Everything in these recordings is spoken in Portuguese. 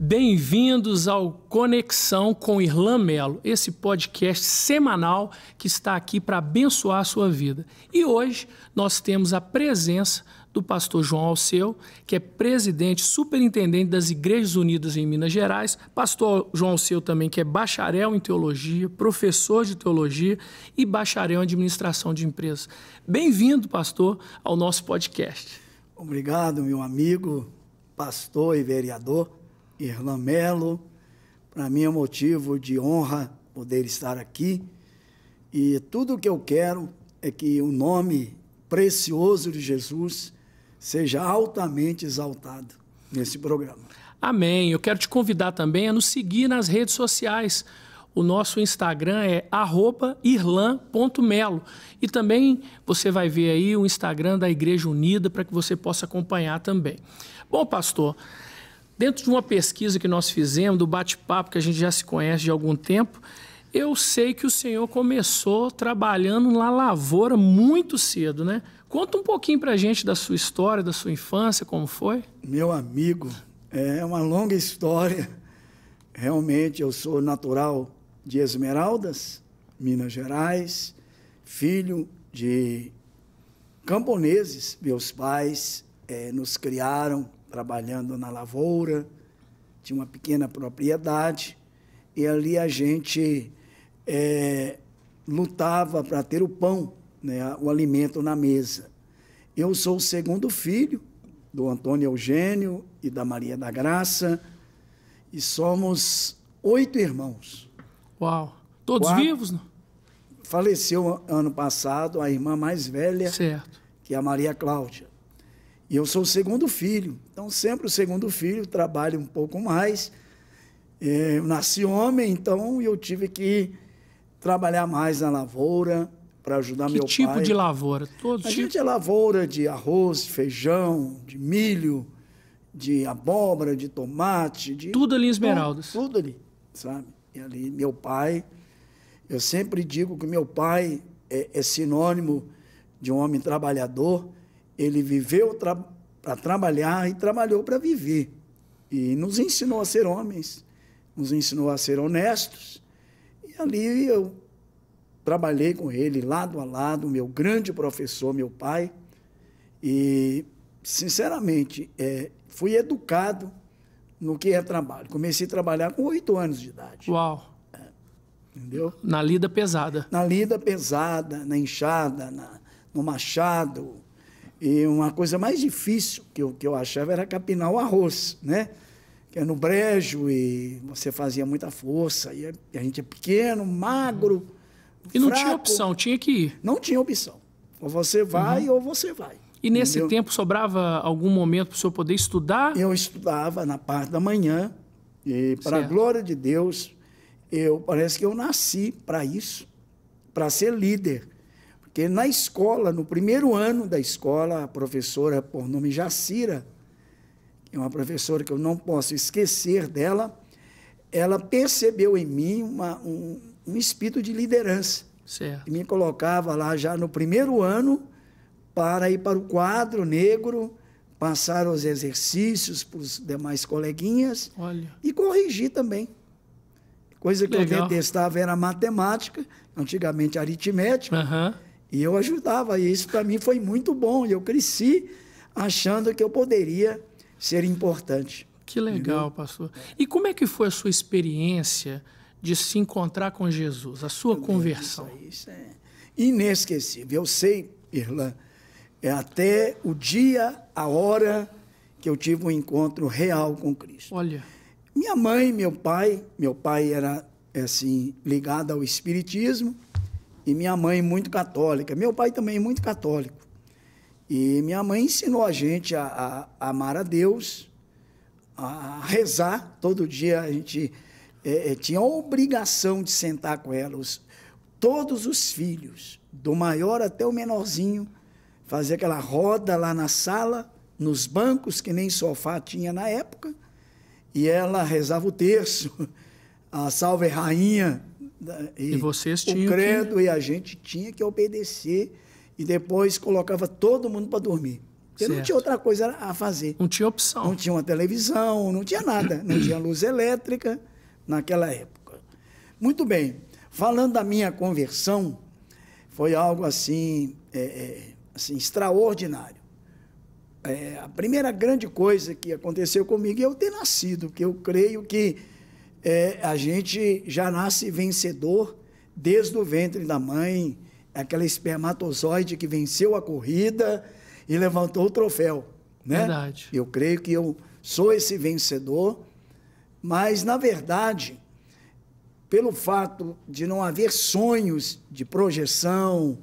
Bem-vindos ao Conexão com Irlan Melo, esse podcast semanal que está aqui para abençoar a sua vida. E hoje nós temos a presença do pastor João Alceu, que é presidente, superintendente das Igrejas Unidas em Minas Gerais, pastor João Alceu também, que é bacharel em teologia, professor de teologia e bacharel em administração de empresas. Bem-vindo, pastor, ao nosso podcast. Obrigado, meu amigo, pastor e vereador Irlan Melo. Para mim é um motivo de honra poder estar aqui. E tudo o que eu quero é que o nome precioso de Jesus seja altamente exaltado nesse programa. Amém. Eu quero te convidar também a nos seguir nas redes sociais. O nosso Instagram é @irlan.melo. E também você vai ver aí o Instagram da Igreja Unida para que você possa acompanhar também. Bom, pastor, dentro de uma pesquisa que nós fizemos, do bate-papo, que a gente já se conhece de algum tempo, eu sei que o senhor começou trabalhando na lavoura muito cedo, né? Conta um pouquinho para a gente da sua história, da sua infância, como foi? Meu amigo, é uma longa história. Realmente, eu sou natural de Esmeraldas, Minas Gerais, filho de camponeses. Meus pais nos criaram trabalhando na lavoura, tinha uma pequena propriedade, e ali a gente lutava para ter o pão, né, o alimento na mesa. Eu sou o segundo filho do Antônio Eugênio e da Maria da Graça, e somos 8 irmãos. Uau! Todos vivos? Não? Faleceu ano passado a irmã mais velha, certo, que é a Maria Cláudia. E eu sou o segundo filho, então sempre o segundo filho trabalha um pouco mais. Eu nasci homem, então eu tive que trabalhar mais na lavoura para ajudar meu pai. Que tipo de lavoura? A gente é lavoura de arroz, feijão, de milho, de abóbora, de tomate. Tudo ali em Esmeraldas. Tudo ali, sabe? E ali meu pai, eu sempre digo que meu pai é sinônimo de um homem trabalhador. Ele viveu para trabalhar e trabalhou para viver. E nos ensinou a ser homens, nos ensinou a ser honestos. E ali eu trabalhei com ele lado a lado, meu grande professor, meu pai. E, sinceramente, fui educado no que é trabalho. Comecei a trabalhar com 8 anos de idade. Uau! Entendeu? Na lida pesada. Na lida pesada, na enxada, no machado. E uma coisa mais difícil que eu achava era capinar o arroz, né? Que é no brejo e você fazia muita força. E a gente é pequeno, magro, e não fraco. tinha opção, tinha que ir. Não tinha opção. Ou você vai ou você vai. E nesse tempo sobrava algum momento para o senhor poder estudar? Eu estudava na parte da manhã e, para a glória de Deus, parece que eu nasci para isso, para ser líder. Porque na escola, no primeiro ano da escola, a professora, por nome Jacira, que é uma professora que eu não posso esquecer dela, ela percebeu em mim um espírito de liderança. Certo. E me colocava lá já no primeiro ano para ir para o quadro negro, passar os exercícios para os demais coleguinhas. Olha. E corrigir também. Coisa que legal. Eu detestava era matemática, antigamente aritmética. Uhum. E eu ajudava, e isso para mim foi muito bom. E eu cresci achando que eu poderia ser importante. Que legal, entendeu? Pastor. E como é que foi a sua experiência de se encontrar com Jesus, a sua conversão? Isso é inesquecível. Eu sei, Irlan, até o dia, a hora que eu tive um encontro real com Cristo. Olha. Minha mãe, meu pai era assim, ligado ao espiritismo, e minha mãe muito católica. Meu pai também muito católico. E minha mãe ensinou a gente a amar a Deus, a rezar. Todo dia a gente tinha a obrigação de sentar com ela. Todos os filhos, do maior até o menorzinho, fazer aquela roda lá na sala, nos bancos, que nem sofá tinha na época, e ela rezava o terço, a Salve Rainha, e vocês tinham o credo, e a gente tinha que obedecer, e depois colocava todo mundo para dormir. Porque não tinha outra coisa a fazer. Não tinha opção. Não tinha uma televisão, não tinha nada. Não tinha luz elétrica naquela época. Muito bem. Falando da minha conversão, foi algo assim, assim extraordinário. A primeira grande coisa que aconteceu comigo é eu ter nascido, porque eu creio que a gente já nasce vencedor desde o ventre da mãe, aquela espermatozoide que venceu a corrida e levantou o troféu, né? Verdade. Eu creio que eu sou esse vencedor, mas, na verdade, pelo fato de não haver sonhos de projeção,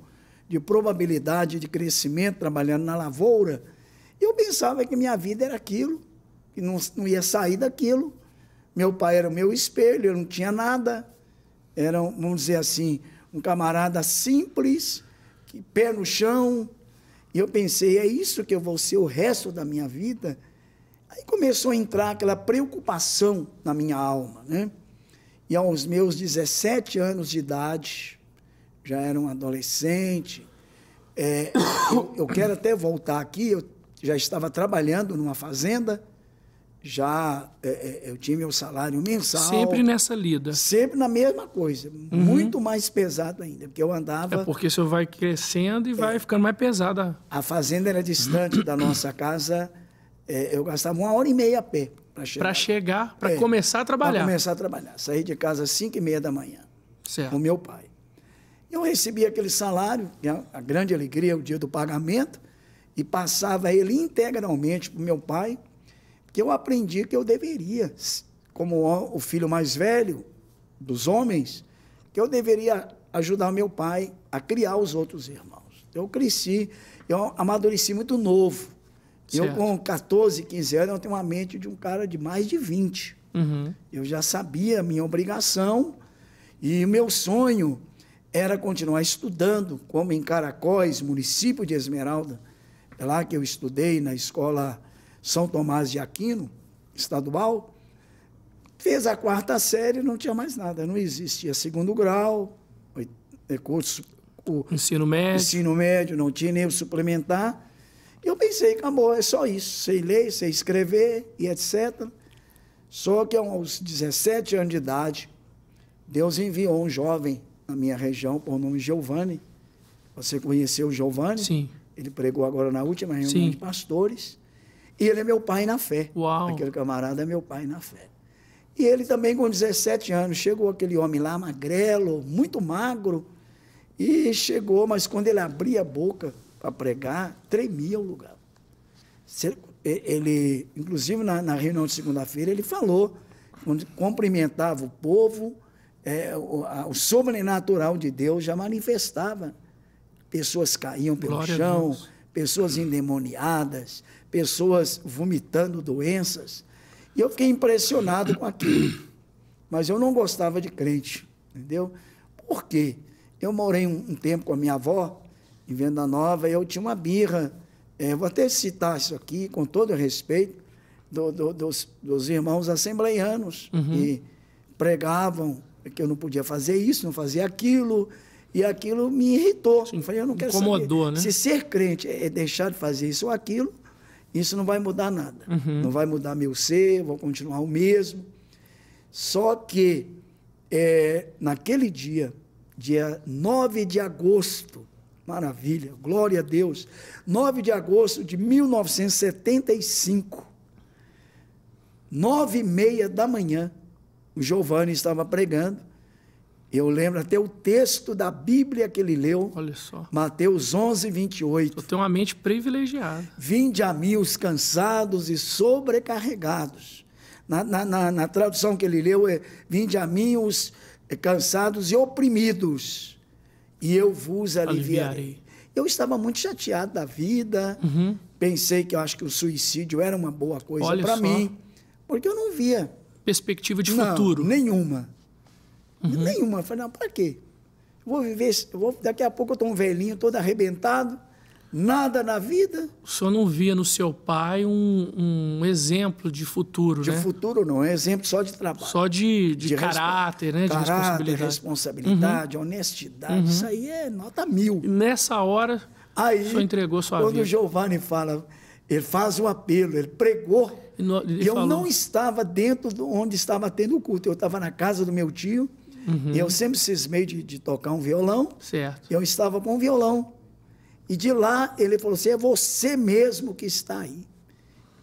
de probabilidade de crescimento trabalhando na lavoura, eu pensava que minha vida era aquilo, que não ia sair daquilo. Meu pai era o meu espelho, eu não tinha nada. Era, vamos dizer assim, um camarada simples, pé no chão. E eu pensei, é isso que eu vou ser o resto da minha vida? Aí começou a entrar aquela preocupação na minha alma, né? E aos meus 17 anos de idade, já era um adolescente, eu quero até voltar aqui, eu já estava trabalhando numa fazenda, eu tinha meu salário mensal. Sempre nessa lida. Sempre na mesma coisa, muito mais pesado ainda, porque eu andava... É porque o senhor vai crescendo e vai ficando mais pesada. A fazenda era distante da nossa casa, eu gastava 1h30 a pé para chegar, para começar a trabalhar. Para começar a trabalhar. Saí de casa às 5h30 da manhã, certo, com meu pai. Eu recebia aquele salário, a grande alegria, o dia do pagamento, e passava ele integralmente para o meu pai, que eu aprendi que eu deveria, como o filho mais velho dos homens, que eu deveria ajudar meu pai a criar os outros irmãos. Eu cresci, eu amadureci muito novo. Certo. Eu, com 14, 15 anos, eu tenho uma mente de um cara de mais de 20. Eu já sabia a minha obrigação e o meu sonho era continuar estudando, como em Caracóis, município de Esmeralda. É lá que eu estudei, na escola São Tomás de Aquino, estadual. Fez a 4ª série, não tinha mais nada, não existia 2º grau, ensino médio, não tinha nem o suplementar. Eu pensei, acabou, é só isso, sei ler, sei escrever e etc. Só que aos 17 anos de idade, Deus enviou um jovem na minha região, por nome Giovanni. Você conheceu o Giovanni? Sim. Ele pregou agora na última reunião Sim. de pastores. E ele é meu pai na fé. Uau. Aquele camarada é meu pai na fé. E ele também, com 17 anos, chegou aquele homem lá, magrelo, muito magro, e chegou, mas quando ele abria a boca para pregar, tremia o lugar. Ele, inclusive, na reunião de segunda-feira, ele falou, quando cumprimentava o povo, o sobrenatural de Deus já manifestava. Pessoas caíam pelo chão, pessoas endemoniadas, pessoas vomitando doenças. E eu fiquei impressionado com aquilo. Mas eu não gostava de crente, entendeu? Por quê? Eu morei um tempo com a minha avó, em Venda Nova, e eu tinha uma birra. Vou até citar isso aqui, com todo respeito, dos irmãos assembleianos, que pregavam que eu não podia fazer isso, não fazia aquilo, e aquilo me irritou. Eu falei, eu não quero incomodou, saber. Né? Se ser crente é deixar de fazer isso ou aquilo, isso não vai mudar nada. Não vai mudar meu ser, vou continuar o mesmo. Só que, naquele dia 9 de agosto, maravilha, glória a Deus, 9 de agosto de 1975, 9h30 da manhã, o Giovanni estava pregando. Eu lembro até o texto da Bíblia que ele leu. Olha só. Mateus 11, 28. Eu tenho uma mente privilegiada. Vinde a mim os cansados e sobrecarregados. Na tradução que ele leu é: vinde a mim os cansados e oprimidos, e eu vos aliviarei. Eu estava muito chateado da vida. Pensei que eu acho que o suicídio era uma boa coisa para mim, porque eu não via perspectiva de futuro. Nenhuma. Nenhuma. Eu falei, não, para quê? Vou viver, daqui a pouco eu estou um velhinho, todo arrebentado, nada na vida. O senhor não via no seu pai um exemplo de futuro, né? De futuro não, é exemplo só de trabalho. Só de caráter, né? De responsabilidade, honestidade, isso aí é nota 1000. E nessa hora, aí, o senhor entregou sua vida. Quando o Giovanni fala, Ele faz o apelo, ele pregou. E eu não estava dentro de onde estava tendo o culto. Eu estava na casa do meu tio. E eu sempre cismei de tocar um violão. Certo. Eu estava com um violão. E de lá ele falou assim, é você mesmo que está aí.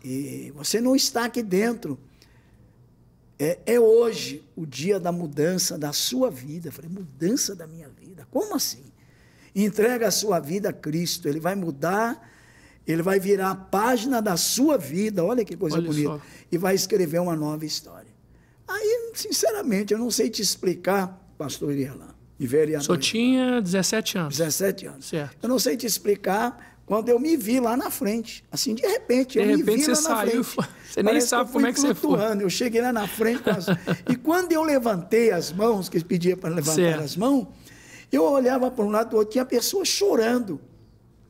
E você não está aqui dentro. É hoje o dia da mudança da sua vida. Eu falei, mudança da minha vida? Como assim? Entrega a sua vida a Cristo. Ele vai mudar, ele vai virar a página da sua vida. Olha que coisa bonita. Só. E vai escrever uma nova história. Aí, sinceramente, eu não sei te explicar, pastor Irlan e vereador. O senhor tinha 17 anos. 17 anos. Certo. Eu não sei te explicar quando eu me vi lá na frente. Assim, de repente, eu me vi lá na frente. Você nem sabe como é que você foi. Eu cheguei lá na frente. E quando eu levantei as mãos, que eles pediam para levantar as mãos, eu olhava para um lado e do outro, tinha pessoas chorando,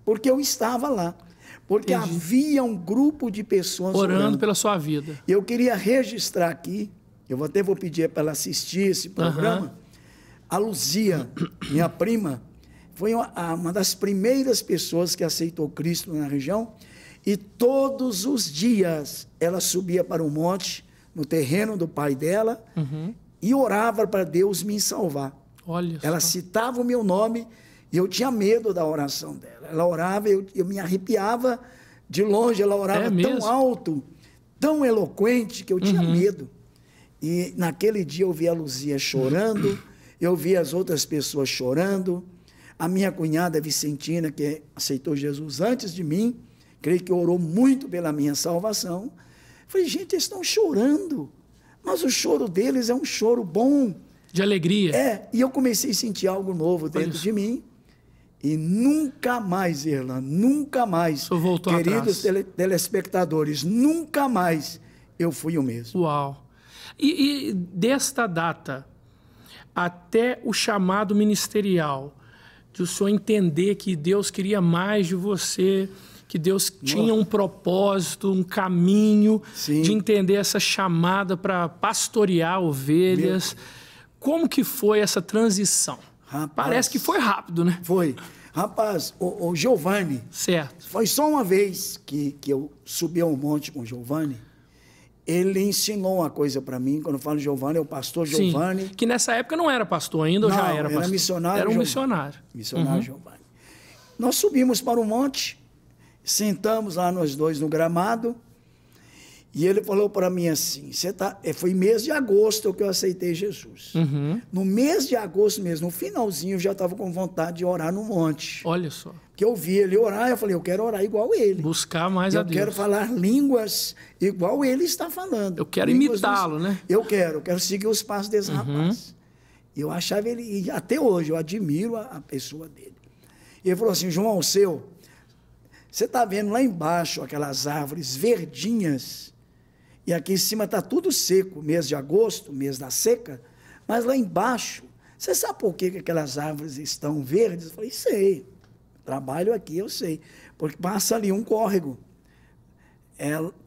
porque eu estava lá. Porque havia um grupo de pessoas orando pela sua vida. E eu queria registrar aqui, eu até vou pedir para ela assistir esse programa, a Luzia, minha prima, foi uma das primeiras pessoas que aceitou Cristo na região, e todos os dias ela subia para o monte, no terreno do pai dela, e orava para Deus me salvar. Olha ela só. Citava o meu nome, e eu tinha medo da oração dela. Ela orava, eu me arrepiava de longe, ela orava tão alto, tão eloquente, que eu tinha medo. E naquele dia eu vi a Luzia chorando, eu vi as outras pessoas chorando, a minha cunhada Vicentina, que aceitou Jesus antes de mim, creio que orou muito pela minha salvação. Falei, gente, eles estão chorando, mas o choro deles é um choro bom. De alegria. E eu comecei a sentir algo novo dentro de mim, e nunca mais, Irlan, nunca mais, queridos telespectadores, nunca mais eu fui o mesmo. Uau! E desta data até o chamado ministerial, de o senhor entender que Deus queria mais de você, que Deus tinha um propósito, um caminho, de entender essa chamada para pastorear ovelhas. Como que foi essa transição? Rapaz, parece que foi rápido, né? Foi. Rapaz, o Giovanni... Certo. Foi só uma vez que eu subi ao monte com o Giovanni. Ele ensinou uma coisa para mim. Quando eu falo Giovanni, é o pastor Giovanni. Que nessa época não era pastor ainda, ou já era pastor? Missionário. Era um missionário. Missionário Giovanni. Nós subimos para o monte, sentamos lá nós dois no gramado, e ele falou para mim assim, foi mês de agosto que eu aceitei Jesus. No mês de agosto mesmo, no finalzinho, eu já estava com vontade de orar no monte. Olha só. Porque eu vi ele orar, eu falei, eu quero orar igual ele. Buscar mais a Deus. Eu quero falar línguas igual ele está falando. Eu quero imitá-lo, né? Eu quero seguir os passos desse rapaz. Eu achava ele, e até hoje, eu admiro a pessoa dele. E ele falou assim, João Alceu, você está vendo lá embaixo aquelas árvores verdinhas, e aqui em cima está tudo seco, mês de agosto, mês da seca, mas lá embaixo, você sabe por que aquelas árvores estão verdes? Eu falei, sei, trabalho aqui, eu sei, porque passa ali um córrego,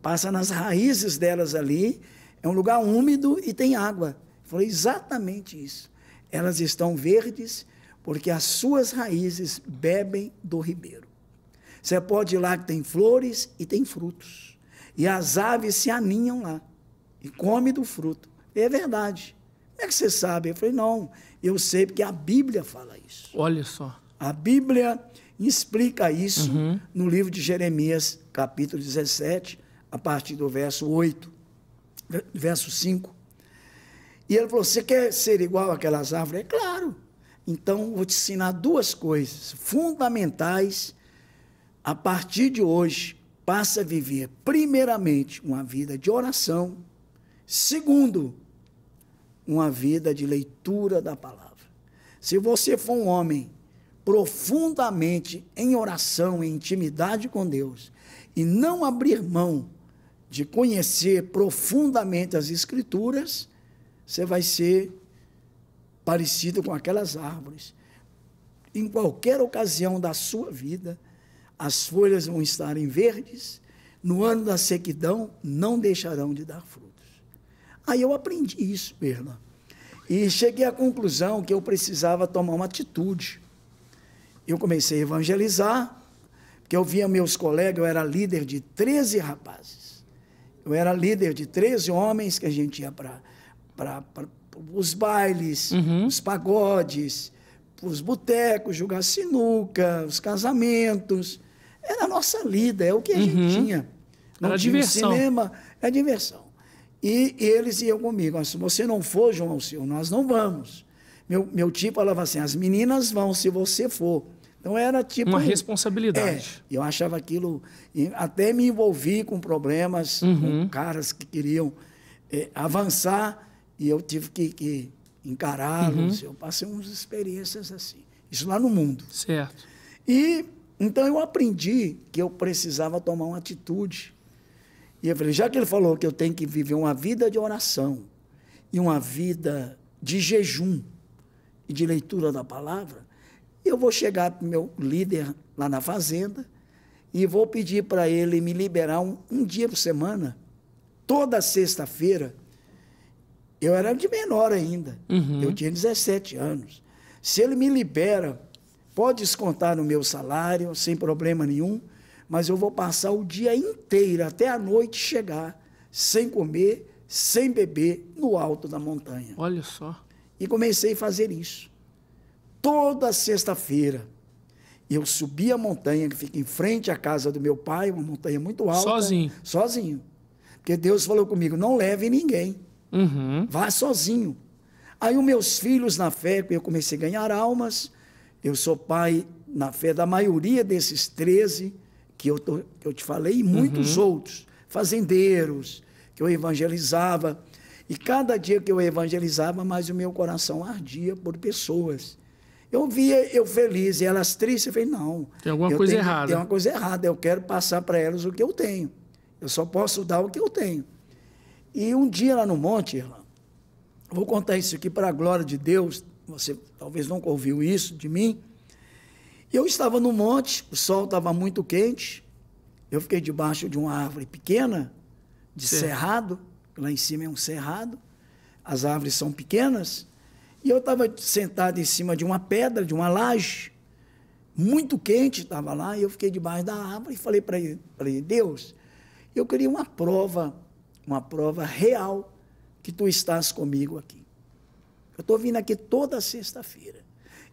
passa nas raízes delas ali, é um lugar úmido e tem água. Eu falei, exatamente isso, elas estão verdes porque as suas raízes bebem do ribeiro. Você pode ir lá que tem flores e tem frutos. E as aves se aninham lá e comem do fruto. É verdade. Como é que você sabe? Eu falei, não, eu sei porque a Bíblia fala isso. Olha só. A Bíblia explica isso no livro de Jeremias, capítulo 17, a partir do verso 8, verso 5. E ele falou, você quer ser igual àquelas árvores? É claro. Então, vou te ensinar duas coisas fundamentais. A partir de hoje, passa a viver, primeiramente, uma vida de oração. Segundo, uma vida de leitura da palavra. Se você for um homem profundamente em oração, em intimidade com Deus, e não abrir mão de conhecer profundamente as Escrituras, você vai ser parecido com aquelas árvores. Em qualquer ocasião da sua vida, as folhas vão estar verdes, no ano da sequidão não deixarão de dar frutos. Aí eu aprendi isso, Irlan, e cheguei à conclusão que eu precisava tomar uma atitude. Eu comecei a evangelizar, Porque eu via meus colegas, eu era líder de 13 rapazes. Eu era líder de 13 homens que a gente ia para os bailes, os pagodes, os botecos, jogar sinuca, os casamentos. Era a nossa lida, é o que a gente tinha. Não era tinha diversão. Cinema, é diversão. E eles iam comigo. Se você não for, João Alceu, nós não vamos. Meu tio falava assim, as meninas vão se você for. Então era tipo... uma responsabilidade. Eu achava aquilo... Até me envolvi com problemas, com caras que queriam avançar, e eu tive que encará-los. Eu passei umas experiências assim. Isso lá no mundo. Certo. E então eu aprendi que eu precisava tomar uma atitude. E eu falei, já que ele falou que eu tenho que viver uma vida de oração e uma vida de jejum e de leitura da palavra, eu vou chegar para o meu líder lá na fazenda e vou pedir para ele me liberar um dia por semana, toda sexta-feira. Eu era de menor ainda, eu tinha 17 anos. Se ele me libera, pode descontar no meu salário, sem problema nenhum, mas eu vou passar o dia inteiro, até a noite chegar, sem comer, sem beber, no alto da montanha. Olha só. E comecei a fazer isso. Toda sexta-feira, eu subi a montanha, que fica em frente à casa do meu pai, uma montanha muito alta. Sozinho? Sozinho. Porque Deus falou comigo, não leve ninguém, vá sozinho. Aí os meus filhos na fé, eu comecei a ganhar almas, eu sou pai na fé da maioria desses 13 que eu te falei, e muitos outros, fazendeiros, que eu evangelizava. E cada dia que eu evangelizava, mais o meu coração ardia por pessoas. Eu via eu feliz e elas tristes, eu falei, não. Tem alguma coisa errada. Tem uma coisa errada, eu quero passar para elas o que eu tenho. Eu só posso dar o que eu tenho. E um dia lá no monte, Irlã, vou contar isso aqui para a glória de Deus, você talvez nunca ouviu isso de mim. Eu estava no monte, o sol estava muito quente, eu fiquei debaixo de uma árvore pequena, de cerrado, lá em cima é um cerrado, as árvores são pequenas, e eu estava sentado em cima de uma pedra, de uma laje, muito quente estava lá, e eu fiquei debaixo da árvore e falei para ele, Deus, eu queria uma prova real que tu estás comigo aqui. Eu estou vindo aqui toda sexta-feira,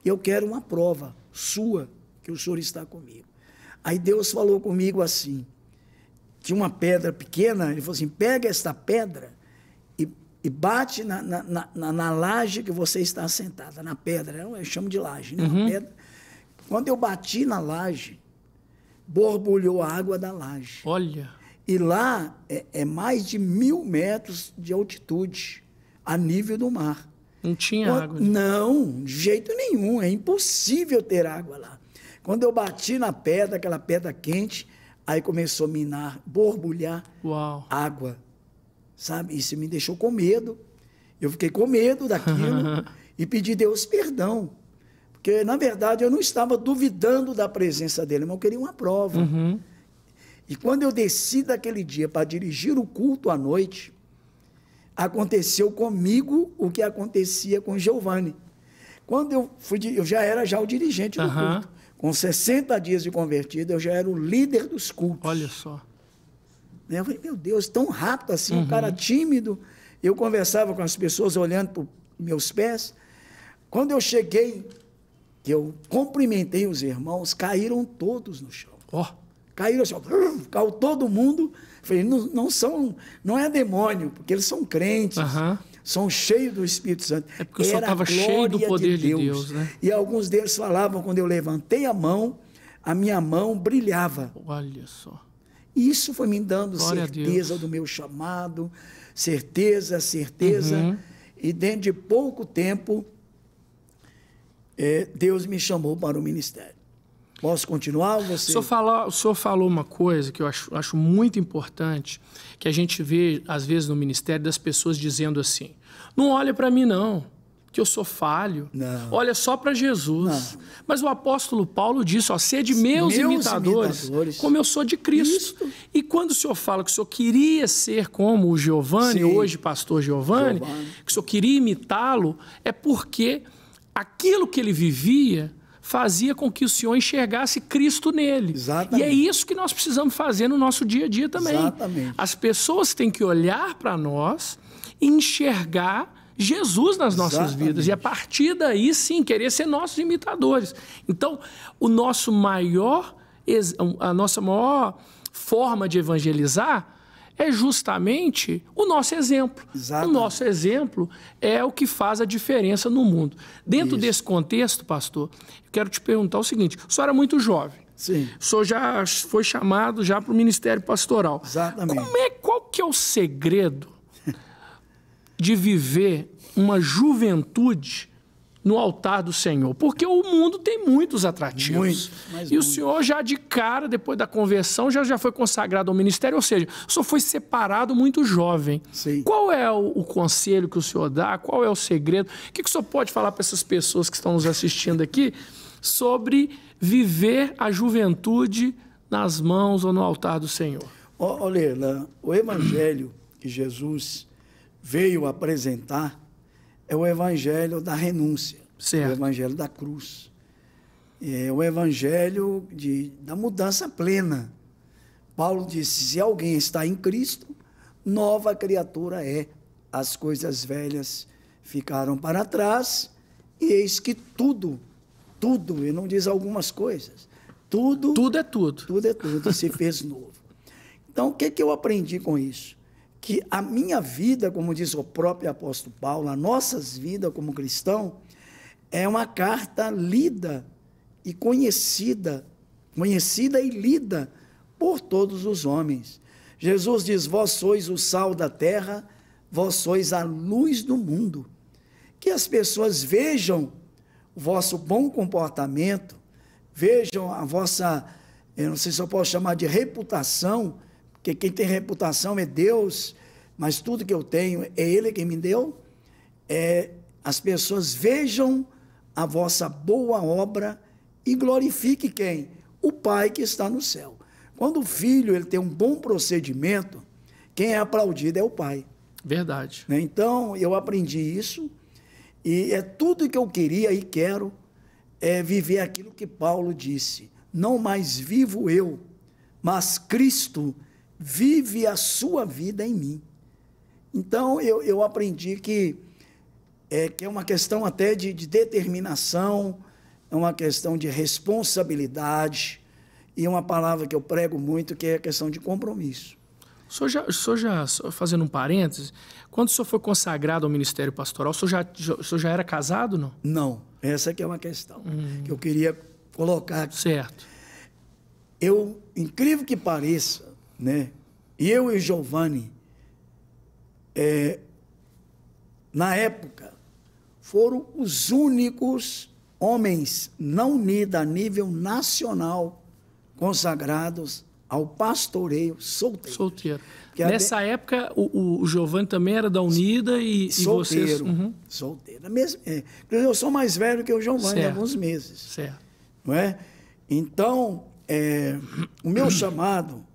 e eu quero uma prova sua, que o Senhor está comigo. Aí Deus falou comigo assim, tinha uma pedra pequena, ele falou assim, pega esta pedra e bate na laje que você está sentada, na pedra, eu chamo de laje, né? Pedra. Quando eu bati na laje, borbulhou a água da laje. Olha. E lá é mais de 1000 metros de altitude, a nível do mar. Não tinha água. Não, de jeito nenhum, é impossível ter água lá. Quando eu bati na pedra, aquela pedra quente, aí começou a minar, borbulhar água, sabe? Isso me deixou com medo. Eu fiquei com medo daquilo e pedi a Deus perdão. Porque, na verdade, eu não estava duvidando da presença dele, mas eu queria uma prova. E quando eu desci daquele dia para dirigir o culto à noite, aconteceu comigo o que acontecia com Giovanni. Quando eu fui, eu já era o dirigente do culto. Com 60 dias de convertido, eu já era o líder dos cultos. Olha só. Eu falei, meu Deus, tão rápido assim, um cara tímido. Eu conversava com as pessoas olhando para os meus pés. Quando eu cheguei, que eu cumprimentei os irmãos, caíram todos no chão. Caíram assim, caiu todo mundo. Falei, não é demônio, porque eles são crentes, são cheios do Espírito Santo. É porque o Senhor estava cheio do poder de Deus, né? E alguns deles falavam, quando eu levantei a minha mão brilhava. Olha só. Isso foi me dando certeza do meu chamado, certeza. E dentro de pouco tempo, Deus me chamou para o ministério. Posso continuar? O senhor falou uma coisa que eu acho muito importante, que a gente vê, às vezes, no ministério, das pessoas dizendo assim, não olha para mim, não, que eu sou falho. Não. Olha só para Jesus. Não. Mas o apóstolo Paulo disse, sede meus imitadores, como eu sou de Cristo. E quando o senhor fala que o senhor queria ser como o Giovanni, hoje pastor Giovanni, que o senhor queria imitá-lo, é porque aquilo que ele vivia fazia com que o Senhor enxergasse Cristo nele. Exatamente. E é isso que nós precisamos fazer no nosso dia a dia também. Exatamente. As pessoas têm que olhar para nós e enxergar Jesus nas nossas vidas. E a partir daí, sim, querer ser nossos imitadores. Então, a nossa maior forma de evangelizar é justamente o nosso exemplo. Exatamente. O nosso exemplo é o que faz a diferença no mundo. Dentro desse contexto, pastor, eu quero te perguntar o seguinte: o senhor era muito jovem. Sim. O senhor já foi chamado já para o ministério pastoral. Exatamente. Qual que é o segredo de viver uma juventude no altar do Senhor? Porque o mundo tem muitos atrativos. E o senhor já de cara, depois da conversão, já foi consagrado ao ministério, ou seja, o senhor foi separado muito jovem. Sim. Qual é o conselho que o senhor dá? Qual é o segredo? O que o senhor pode falar para essas pessoas que estão nos assistindo aqui sobre viver a juventude nas mãos ou no altar do Senhor? Olha, o evangelho que Jesus veio apresentar é o evangelho da renúncia, certo. O evangelho da cruz. É o evangelho da mudança plena. Paulo disse: se alguém está em Cristo, nova criatura é. As coisas velhas ficaram para trás, e eis que tudo, e não diz algumas coisas, tudo é tudo, se fez novo. Então, o que eu aprendi com isso? Que a minha vida, como diz o próprio apóstolo Paulo, as nossas vidas como cristão, é uma carta lida e conhecida e lida por todos os homens. Jesus diz: vós sois o sal da terra, vós sois a luz do mundo. Que as pessoas vejam o vosso bom comportamento, vejam a vossa, eu não sei se eu posso chamar de reputação, porque quem tem reputação é Deus, mas tudo que eu tenho é Ele quem me deu. As pessoas vejam a vossa boa obra e glorifique quem? O Pai que está no céu. Quando o filho ele tem um bom procedimento, quem é aplaudido é o Pai. Verdade. Então, eu aprendi isso, e é tudo que eu queria e quero é viver aquilo que Paulo disse: não mais vivo eu, mas Cristo vive a sua vida em mim. Então, eu aprendi que é uma questão até de determinação, é uma questão de responsabilidade, e uma palavra que eu prego muito, que é a questão de compromisso. O senhor já, fazendo um parênteses, quando o senhor foi consagrado ao ministério pastoral, o senhor já era casado, não? Não, essa que é uma questão que eu queria colocar aqui. Certo. Incrível que pareça, né? Eu e Giovanni, na época, foram os únicos homens não unidos a nível nacional consagrados ao pastoreio solteiro. Nessa época, o Giovanni também era da Unida e vocês... Solteiro. Eu sou mais velho que o Giovanni, há alguns meses. Certo. Não é? Então, o meu chamado,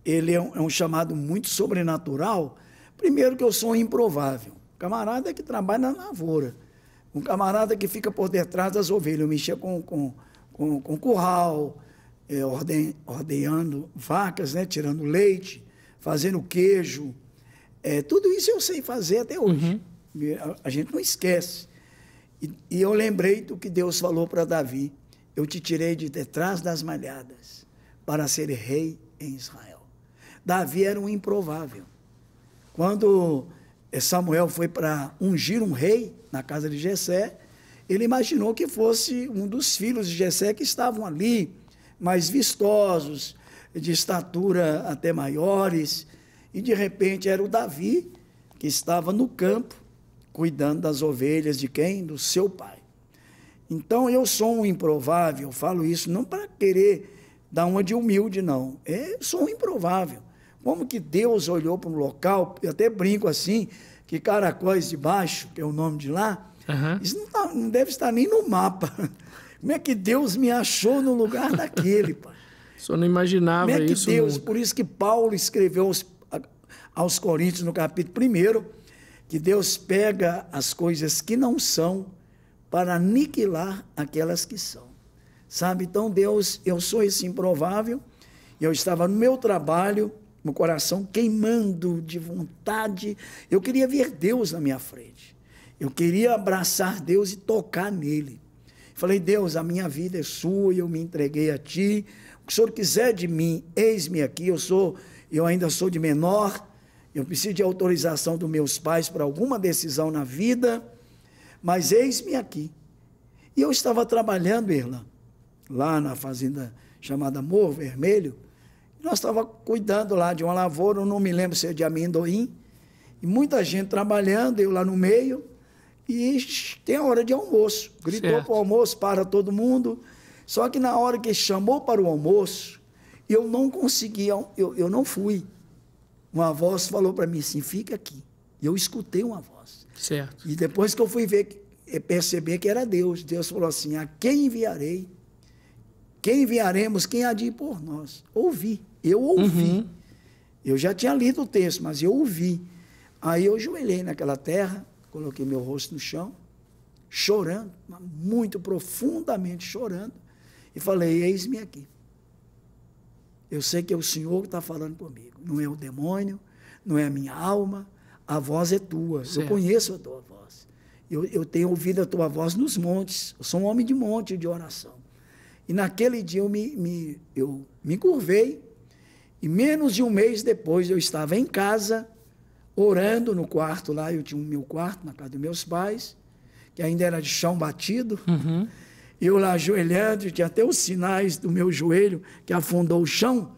ele é um chamado muito sobrenatural. Primeiro que eu sou um improvável. Um camarada que trabalha na lavoura. Um camarada que fica por detrás das ovelhas. Eu mexia com curral, ordenhando vacas, né, tirando leite, fazendo queijo. Tudo isso eu sei fazer até hoje. A gente não esquece. E eu lembrei do que Deus falou para Davi: eu te tirei de detrás das malhadas para ser rei em Israel. Davi era um improvável. Quando Samuel foi para ungir um rei na casa de Jessé, ele imaginou que fosse um dos filhos de Jessé que estavam ali, mais vistosos, de estatura até maiores, e de repente era o Davi que estava no campo, cuidando das ovelhas de quem? Do seu pai. Então, eu sou um improvável, falo isso não para querer dar uma de humilde, não. Eu sou um improvável. Como que Deus olhou para um local, eu até brinco assim, que Caracóis de Baixo, que é o nome de lá, isso não deve estar nem no mapa. Como é que Deus me achou no lugar daquele, pai? O senhor não imaginava isso? Como é que Deus, por isso que Paulo escreveu aos Coríntios, no capítulo 1, que Deus pega as coisas que não são para aniquilar aquelas que são. sabe? Então, Deus, eu sou esse improvável, e eu estava no meu trabalho, meu coração queimando de vontade, eu queria ver Deus na minha frente, eu queria abraçar Deus e tocar nele. Falei, Deus, a minha vida é sua, eu me entreguei a ti, o que o Senhor quiser de mim, eis-me aqui, eu ainda sou de menor, eu preciso de autorização dos meus pais para alguma decisão na vida, mas eis-me aqui. E eu estava trabalhando, Irlan, lá na fazenda chamada Morro Vermelho, nós estávamos cuidando lá de uma lavoura, eu não me lembro se é de amendoim, e muita gente trabalhando, eu lá no meio, e tem a hora de almoço. Gritou para o almoço, para todo mundo, só que na hora que chamou para o almoço, eu não conseguia, eu não fui. Uma voz falou para mim assim, fica aqui. E eu escutei uma voz. Certo. E depois que eu fui perceber que era Deus, Deus falou assim, a quem enviarei? Quem enviaremos? Quem há de ir por nós? Ouvi. Eu ouvi. Uhum. Eu já tinha lido o texto, mas eu ouvi. Aí eu ajoelhei naquela terra, coloquei meu rosto no chão, chorando, muito profundamente chorando, e falei, eis-me aqui. Eu sei que é o Senhor que está falando comigo, não é o demônio, não é a minha alma, a voz é tua, certo. Eu conheço a tua voz, eu tenho ouvido a tua voz nos montes, eu sou um homem de monte de oração. E naquele dia eu me curvei, e menos de um mês depois eu estava em casa, orando no quarto lá, eu tinha o meu quarto na casa dos meus pais, que ainda era de chão batido, uhum. Eu lá ajoelhando, tinha até os sinais do meu joelho que afundou o chão,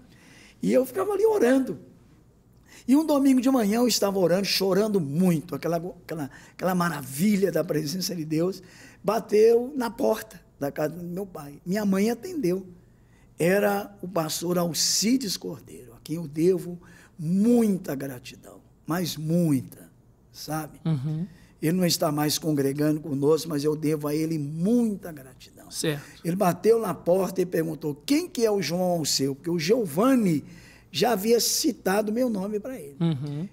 e eu ficava ali orando. E um domingo de manhã eu estava orando, chorando muito, aquela maravilha da presença de Deus, bateu na porta da casa do meu pai. Minha mãe atendeu. Era o pastor Alcides Cordeiro, a quem eu devo muita gratidão, mas muita, sabe? Uhum. Ele não está mais congregando conosco, mas eu devo a ele muita gratidão. Certo. Ele bateu na porta e perguntou, quem que é o João Alceu? Porque o Giovanni já havia citado meu nome para ele. Uhum.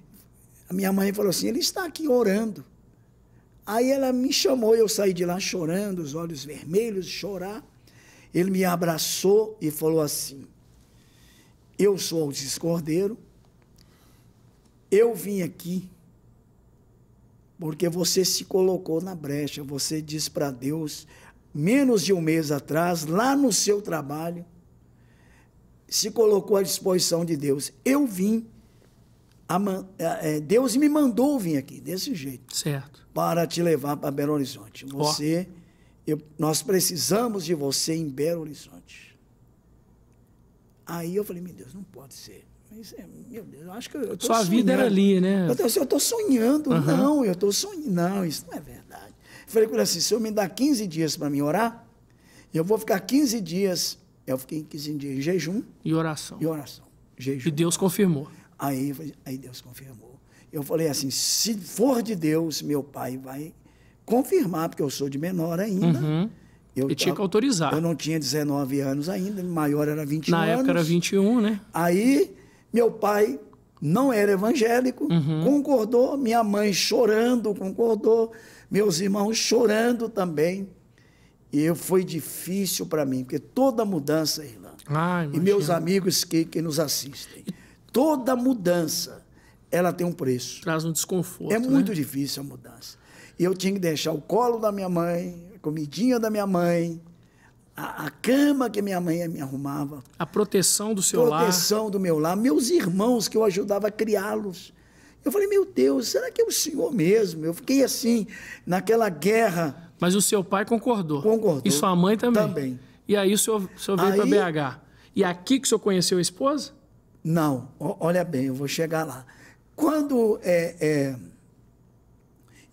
A minha mãe falou assim, ele está aqui orando. Aí ela me chamou, eu saí de lá chorando, os olhos vermelhos, chorar. Ele me abraçou e falou assim, eu sou Alcides Cordeiro, eu vim aqui porque você se colocou na brecha, você disse para Deus, menos de um mês atrás, lá no seu trabalho, se colocou à disposição de Deus. Eu vim, Deus me mandou vir aqui, desse jeito, certo, para te levar para Belo Horizonte. Nós precisamos de você em Belo Horizonte. Aí eu falei, meu Deus, não pode ser. Meu Deus, eu acho que eu estou sonhando. Sua vida era ali, né? Eu estou sonhando. Uhum. Não, eu estou sonhando. Não, isso não é verdade. Eu falei com ele assim, se eu me dar 15 dias para me orar, eu vou ficar 15 dias, eu fiquei 15 dias em jejum. E oração. Jejum. E Deus confirmou. Aí Deus confirmou. Eu falei assim, se for de Deus, meu pai vai confirmar, porque eu sou de menor ainda. Uhum. E tinha que autorizar. Eu não tinha 19 anos ainda, maior era 21 anos. Na época era 21, né? Aí, meu pai não era evangélico, concordou, minha mãe chorando, concordou, meus irmãos chorando também. E foi difícil para mim, porque toda mudança, Irlan, e meus amigos que nos assistem, toda mudança, ela tem um preço. Traz um desconforto. É muito difícil a mudança. E eu tinha que deixar o colo da minha mãe, a comidinha da minha mãe, a cama que minha mãe me arrumava. A proteção do seu lar. Proteção do meu lar. Meus irmãos, que eu ajudava a criá-los. Eu falei, meu Deus, será que é o Senhor mesmo? Eu fiquei assim, naquela guerra. Mas o seu pai concordou. Concordou. E sua mãe também? Também. E aí o senhor veio para BH. E aqui que o senhor conheceu a esposa? Não, olha bem, eu vou chegar lá. Quando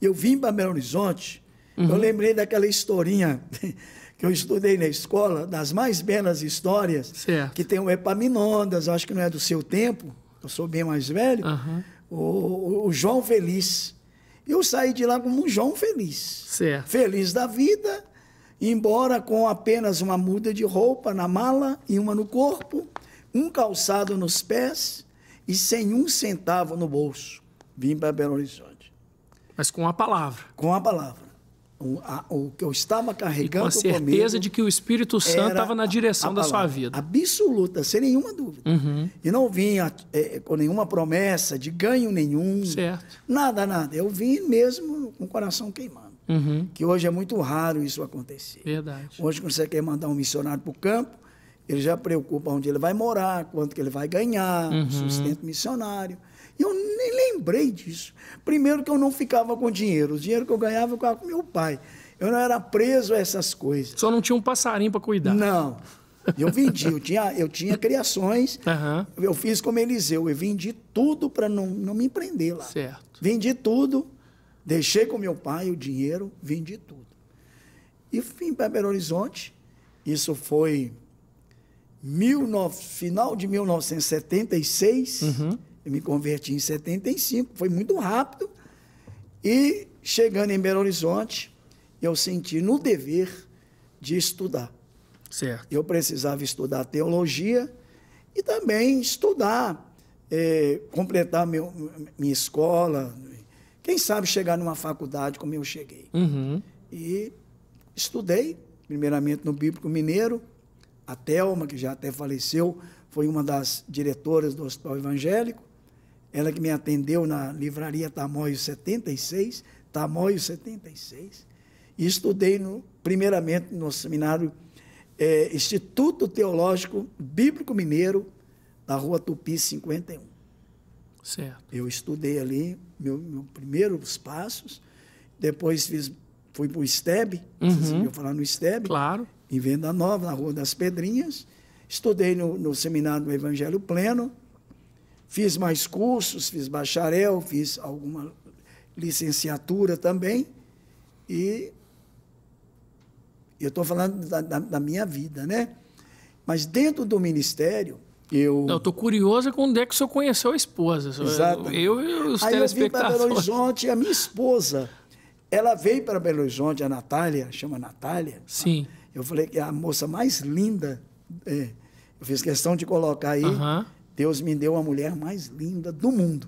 eu vim para Belo Horizonte, eu lembrei daquela historinha que eu estudei na escola, das mais belas histórias, certo, que tem o Epaminondas, acho que não é do seu tempo, eu sou bem mais velho, o João Feliz. Eu saí de lá como um João Feliz. Certo. Feliz da vida, embora com apenas uma muda de roupa na mala e uma no corpo, um calçado nos pés e sem um centavo no bolso. Vim para Belo Horizonte. Mas com a palavra. Com a palavra. o que eu estava carregando comigo. Com a certeza de que o Espírito Santo estava na direção da sua vida. Absoluta, sem nenhuma dúvida. E não vinha com nenhuma promessa de ganho nenhum. Certo. Nada, nada. Eu vim mesmo com o coração queimando. Que hoje é muito raro isso acontecer. Verdade. Hoje, quando você quer mandar um missionário para o campo, ele já preocupa onde ele vai morar, quanto que ele vai ganhar, sustento missionário. E eu nem lembrei disso. Primeiro que eu não ficava com dinheiro. O dinheiro que eu ganhava, eu ficava com meu pai. Eu não era preso a essas coisas. Só não tinha um passarinho para cuidar. Não. Eu vendi. Eu tinha criações. Eu fiz como Eliseu. Eu vendi tudo para não me prender lá. Certo. Vendi tudo. Deixei com meu pai o dinheiro. Vendi tudo. E vim para Belo Horizonte. Isso foi final de 1976. Eu me converti em 75, foi muito rápido. E chegando em Belo Horizonte, eu senti no dever de estudar. Certo. Eu precisava estudar teologia e também estudar, completar minha escola. Quem sabe chegar numa faculdade como eu cheguei. E estudei, primeiramente no Bíblico Mineiro. A Thelma, que já até faleceu, foi uma das diretoras do Hospital Evangélico. Ela que me atendeu na livraria Tamoio 76. E estudei, primeiramente, no seminário Instituto Teológico Bíblico Mineiro, da Rua Tupi 51. Certo. Eu estudei ali, meus primeiros passos. Depois fui para o STEB, vocês ouviram falar no STEB? Claro. Em Venda Nova, na Rua das Pedrinhas. Estudei no seminário do Evangelho Pleno. Fiz mais cursos, fiz bacharel, fiz alguma licenciatura também. E eu estou falando da minha vida, né? Mas dentro do ministério, eu estou curioso com onde é que o senhor conheceu a esposa. Exato. Eu e os Aí telespectadores. Eu vim para Belo Horizonte, a minha esposa, ela veio para Belo Horizonte, a Natália, chama Natália. Sim. Eu falei que é a moça mais linda. Eu fiz questão de colocar aí. Deus me deu a mulher mais linda do mundo,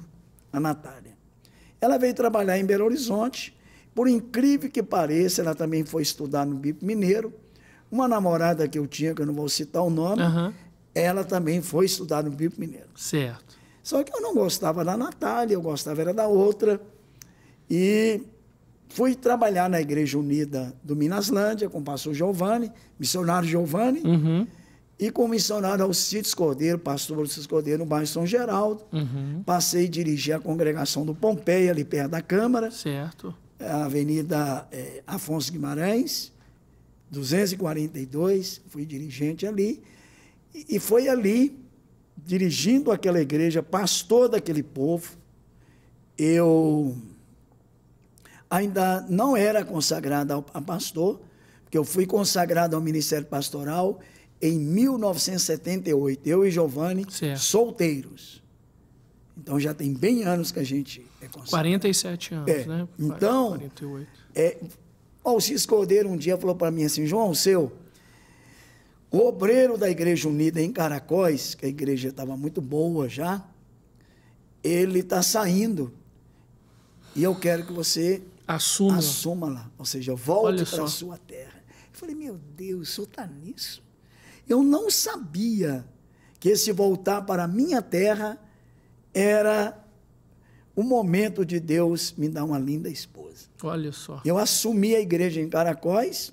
a Natália. Ela veio trabalhar em Belo Horizonte. Por incrível que pareça, ela também foi estudar no Bíblico Mineiro. Uma namorada que eu tinha, que eu não vou citar o nome, ela também foi estudar no Bíblico Mineiro. Certo. Só que eu não gostava da Natália, eu gostava era da outra. E fui trabalhar na Igreja Unida do Minaslândia, com o pastor Giovanni, missionário Giovanni, e com o missionário Alcides Cordeiro, pastor Alcides Cordeiro, no bairro São Geraldo. Passei a dirigir a congregação do Pompeia, ali perto da Câmara. Certo. A Avenida Afonso Guimarães, 242, fui dirigente ali. E foi ali, dirigindo aquela igreja, pastor daquele povo. Eu ainda não era consagrado a pastor, porque eu fui consagrado ao ministério pastoral em 1978, eu e Giovanni, solteiros. Então, já tem bem anos que a gente é consagrado. 47 anos, né? Então, 48. O Alcides Cordeiro um dia falou para mim assim, João, o obreiro da Igreja Unida em Caracóis, que a igreja estava muito boa já, ele está saindo e eu quero que você assuma lá, ou seja, volte para a sua terra. Eu falei, meu Deus, o senhor está nisso? Eu não sabia que esse voltar para a minha terra era o momento de Deus me dar uma linda esposa. Olha só. Eu assumi a igreja em Caracóis,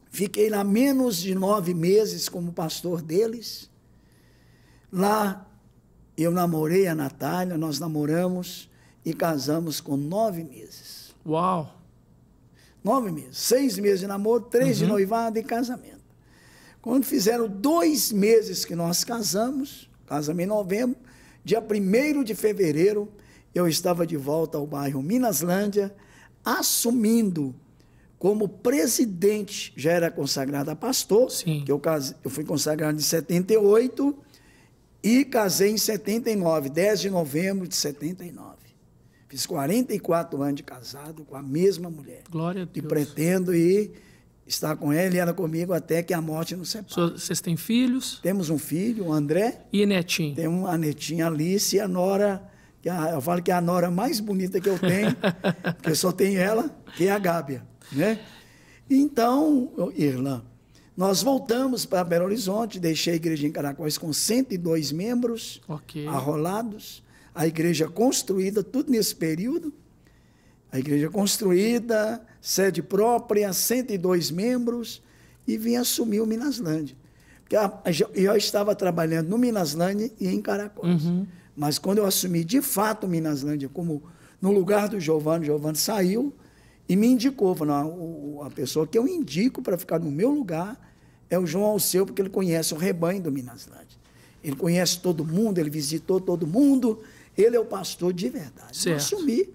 fiquei lá menos de 9 meses como pastor deles. Lá eu namorei a Natália, nós namoramos e casamos com 9 meses. Uau! 9 meses, 6 meses de namoro, 3 de noivado e casamento. Quando fizeram 2 meses que nós casamos em novembro, dia 1º de fevereiro, eu estava de volta ao bairro Minaslândia, assumindo como presidente, já era consagrado a pastor, que eu fui consagrado em 78 e casei em 79, 10 de novembro de 79. Fiz 44 anos de casado com a mesma mulher. Glória a Deus. E pretendo estar com ela e ela comigo até que a morte nos separe. Vocês têm filhos? Temos um filho, o André. E netinho? Temos a netinha Alice e a nora, eu falo que é a nora mais bonita que eu tenho, porque eu só tenho ela, que é a Gábia. né? Então, Irlan, nós voltamos para Belo Horizonte, deixei a igreja em Caracóis com 102 membros arrolados, a igreja construída, tudo nesse período, a igreja construída, sede própria, 102 membros, e vim assumir o Minaslândia. Porque eu estava trabalhando no Minaslândia e em Caracóis. Mas quando eu assumi de fato o Minaslândia como no lugar do Giovanni, o Giovanni saiu e me indicou, falou, a pessoa que eu indico para ficar no meu lugar é o João Alceu, porque ele conhece o rebanho do Minaslândia. Ele conhece todo mundo, ele visitou todo mundo, ele é o pastor de verdade. Eu assumi,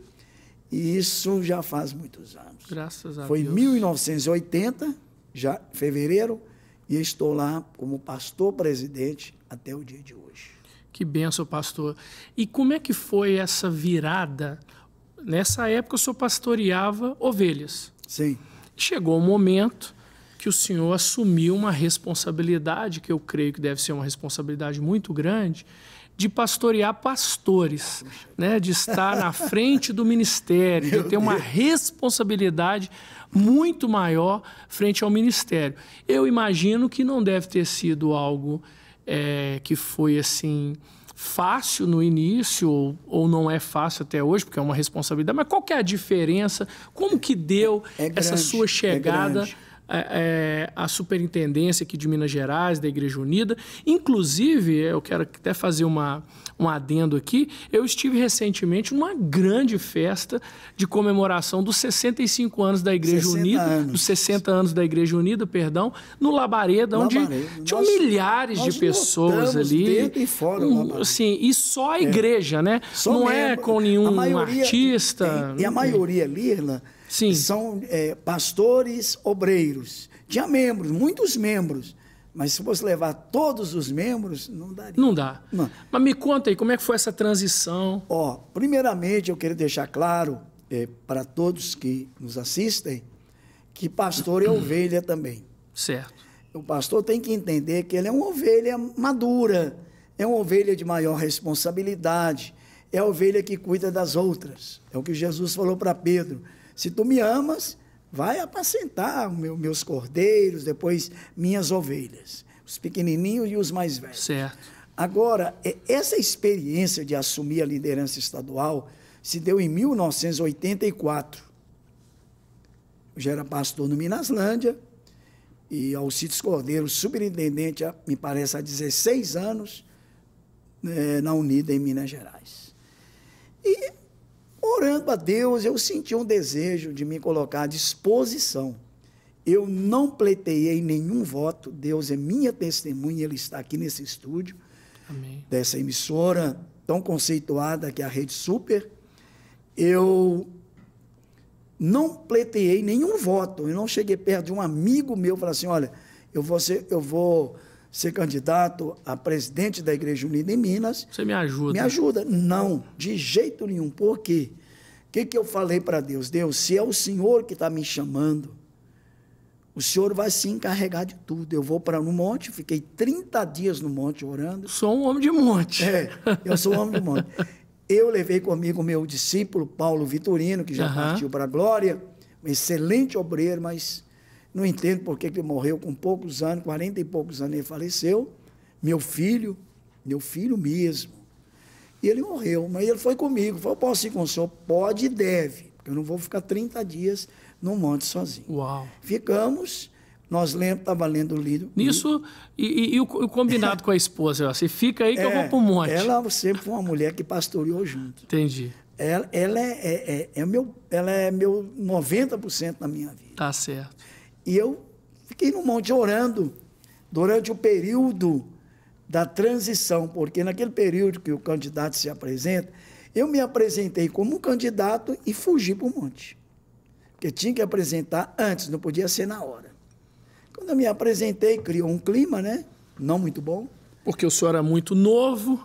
e isso já faz muitos anos. Graças a Deus. Foi em 1980, já fevereiro, e estou lá como pastor-presidente até o dia de hoje. Que bênção, pastor. E como é que foi essa virada? Nessa época o senhor pastoreava ovelhas. Sim. Chegou um momento que o senhor assumiu uma responsabilidade, que eu creio que deve ser uma responsabilidade muito grande, de pastorear pastores, né? De estar na frente do ministério, de ter uma responsabilidade muito maior frente ao ministério. Eu imagino que não deve ter sido algo que foi assim fácil no início, ou não é fácil até hoje, porque é uma responsabilidade. Mas qual que é a diferença? Como que deu essa sua chegada à superintendência aqui de Minas Gerais, da Igreja Unida? Inclusive, eu quero até fazer um adendo aqui, eu estive recentemente numa grande festa de comemoração dos 65 anos da Igreja Unida, dos 60 anos da Igreja Unida, perdão, no Labareda, onde tinham milhares de pessoas ali. Dentro e fora assim, e só a igreja, né? Não é com nenhum artista. E a maioria ali, Irlan, são pastores obreiros. Tinha membros, muitos membros. Mas se fosse levar todos os membros, não daria. Não dá. Não. Mas me conta aí, como é que foi essa transição? Primeiramente, eu quero deixar claro para todos que nos assistem que pastor é ovelha também. Certo. O pastor tem que entender que ele é uma ovelha madura, é uma ovelha de maior responsabilidade, é a ovelha que cuida das outras. É o que Jesus falou para Pedro. Se tu me amas, vai apacentar meus cordeiros, depois minhas ovelhas, os pequenininhos e os mais velhos. Certo. Agora, essa experiência de assumir a liderança estadual se deu em 1984. Eu já era pastor no Minaslândia e Alcides Cordeiro, superintendente, me parece, há 16 anos, na Unida, em Minas Gerais. E orando a Deus, eu senti um desejo de me colocar à disposição. Eu não pleiteei nenhum voto, Deus é minha testemunha, Ele está aqui nesse estúdio, amém, dessa emissora tão conceituada que é a Rede Super. Eu não pleiteei nenhum voto, eu não cheguei perto de um amigo meu e falei assim, olha, eu vou ser candidato a presidente da Igreja Unida em Minas. Você me ajuda. Me ajuda. Não, de jeito nenhum. Por quê? O que eu falei para Deus? Deus, se é o Senhor que está me chamando, o Senhor vai se encarregar de tudo. Eu vou para no monte, fiquei 30 dias no monte orando. Sou um homem de monte. Eu sou um homem de monte. Eu levei comigo o meu discípulo, Paulo Vitorino, que já partiu para a glória, um excelente obreiro, mas não entendo por que ele morreu com poucos anos, 40 e poucos anos ele faleceu. Meu filho mesmo. E ele morreu, mas ele foi comigo. Falou, posso ir com o senhor? Pode e deve, porque eu não vou ficar 30 dias no monte sozinho. Uau. Ficamos, nós estava lendo o livro. Nisso, e o combinado com a esposa, você fica aí que eu vou para o monte. Ela sempre foi uma mulher que pastoreou junto. Entendi. Ela é meu 90% na minha vida. Tá certo. E eu fiquei no monte orando durante o período da transição, porque naquele período que o candidato se apresenta, eu me apresentei como um candidato e fugi para o monte. Porque tinha que apresentar antes, não podia ser na hora. Quando eu me apresentei, criou um clima, né? Não muito bom. Porque o senhor era muito novo.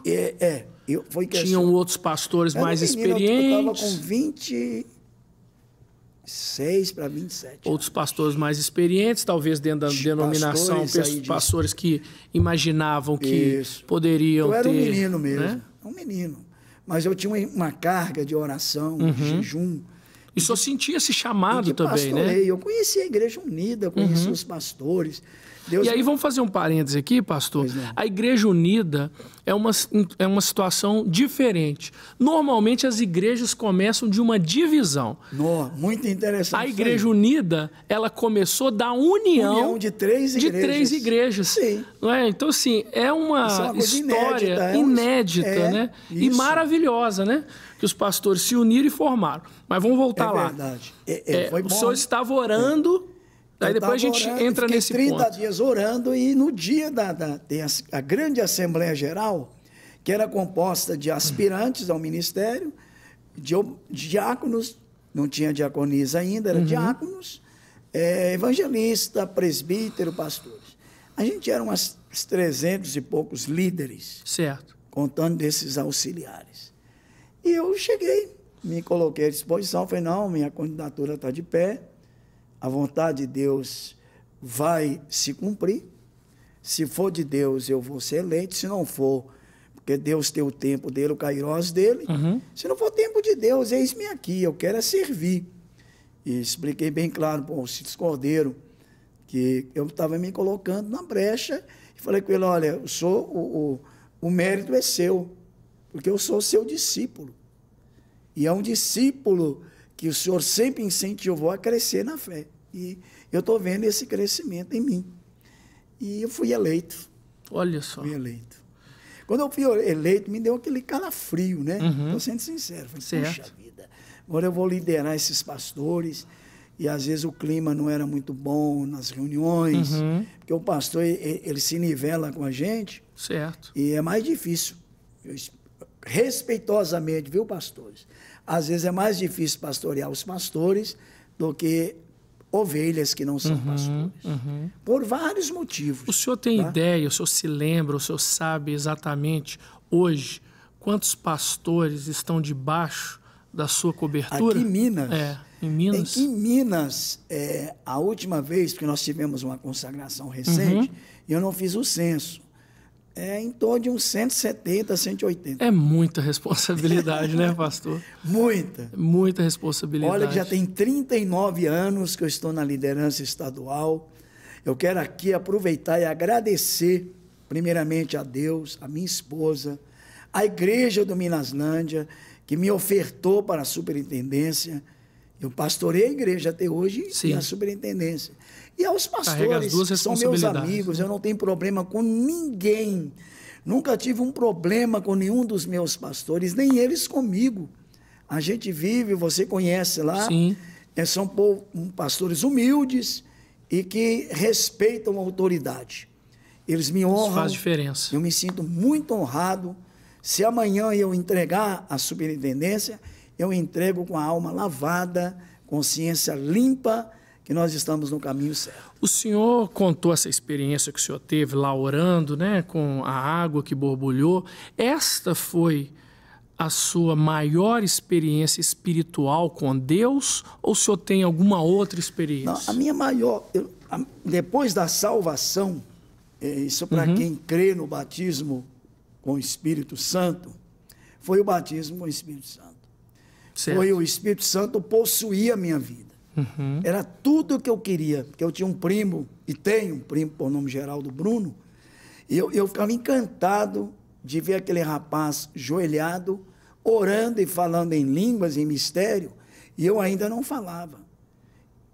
Tinham outros pastores mais experientes. Eu estava com 26 para 27. Outros pastores mais experientes, talvez dentro da denominação, pastores que imaginavam que poderiam ter... Eu era um menino mesmo, né? Um menino. Mas eu tinha uma carga de oração, de jejum. E o senhor sentia esse chamado também, né? Eu conheci a Igreja Unida, conheci os pastores. Deus... E aí vamos fazer um parênteses aqui, pastor. A Igreja Unida é uma situação diferente. Normalmente as igrejas começam de uma divisão. Muito interessante. A Igreja Unida, ela começou da união de três igrejas. Sim. Não é? Então, assim, é uma história inédita, né? E maravilhosa, né? Que os pastores se uniram e formaram. Mas vamos voltar lá. Verdade. Foi bom. O senhor estava orando... Aí depois a gente entra nesse 30 dias orando e no dia tem a grande Assembleia Geral, que era composta de aspirantes ao ministério, de diáconos, não tinha diaconisa ainda, era diáconos, evangelista, presbítero, pastores. A gente era umas 300 e poucos líderes, certo, contando desses auxiliares. E eu cheguei, me coloquei à disposição, falei, não, minha candidatura está de pé, a vontade de Deus vai se cumprir. Se for de Deus, eu vou ser eleito. Se não for, porque Deus tem o tempo dele, o kairós dele. Se não for tempo de Deus, eis-me aqui, eu quero é servir. E expliquei bem claro para o Alcides Cordeiro que eu estava me colocando na brecha e falei com ele, olha, o mérito é seu, porque eu sou seu discípulo. E é um discípulo que o Senhor sempre incentivou a crescer na fé. E eu estou vendo esse crescimento em mim. E eu fui eleito. Olha só. Fui eleito. Quando eu fui eleito, me deu aquele calafrio, né? Estou sendo sincero. Falei, puxa vida, agora eu vou liderar esses pastores. E às vezes o clima não era muito bom nas reuniões, porque o pastor ele se nivela com a gente. Certo. E é mais difícil. Respeitosamente, viu, pastores? Às vezes é mais difícil pastorear os pastores do que ovelhas que não são pastores. Por vários motivos. O senhor tem ideia, o senhor se lembra, o senhor sabe exatamente hoje quantos pastores estão debaixo da sua cobertura? Aqui em Minas. Em Minas. Aqui em Minas, a última vez, porque nós tivemos uma consagração recente, e eu não fiz o censo. Em torno de uns 170, 180. É muita responsabilidade, né, pastor? Muita responsabilidade. Olha que já tem 39 anos que eu estou na liderança estadual. Eu quero aqui aproveitar e agradecer, primeiramente a Deus, a minha esposa, a igreja do Minaslândia, que me ofertou para a superintendência. Eu pastorei a igreja até hoje e a superintendência. E aos pastores, que são meus amigos, eu não tenho problema com ninguém. Nunca tive um problema com nenhum dos meus pastores, nem eles comigo. A gente vive, você conhece lá, são pastores humildes e que respeitam a autoridade. Eles me honram. Isso faz diferença. Eu me sinto muito honrado. Se amanhã eu entregar a superintendência, eu entrego com a alma lavada, consciência limpa, que nós estamos no caminho certo. O senhor contou essa experiência que o senhor teve lá orando, né, com a água que borbulhou. Esta foi a sua maior experiência espiritual com Deus ou o senhor tem alguma outra experiência? Não, a minha maior... depois da salvação, isso para quem crê no batismo com o Espírito Santo, foi o batismo com o Espírito Santo. Certo. Foi o Espírito Santo possuir a minha vida. Era tudo o que eu queria, porque eu tinha um primo, e tenho um primo por nome Geraldo Bruno, e eu ficava encantado de ver aquele rapaz joelhado, orando e falando em línguas, em mistério, e eu ainda não falava.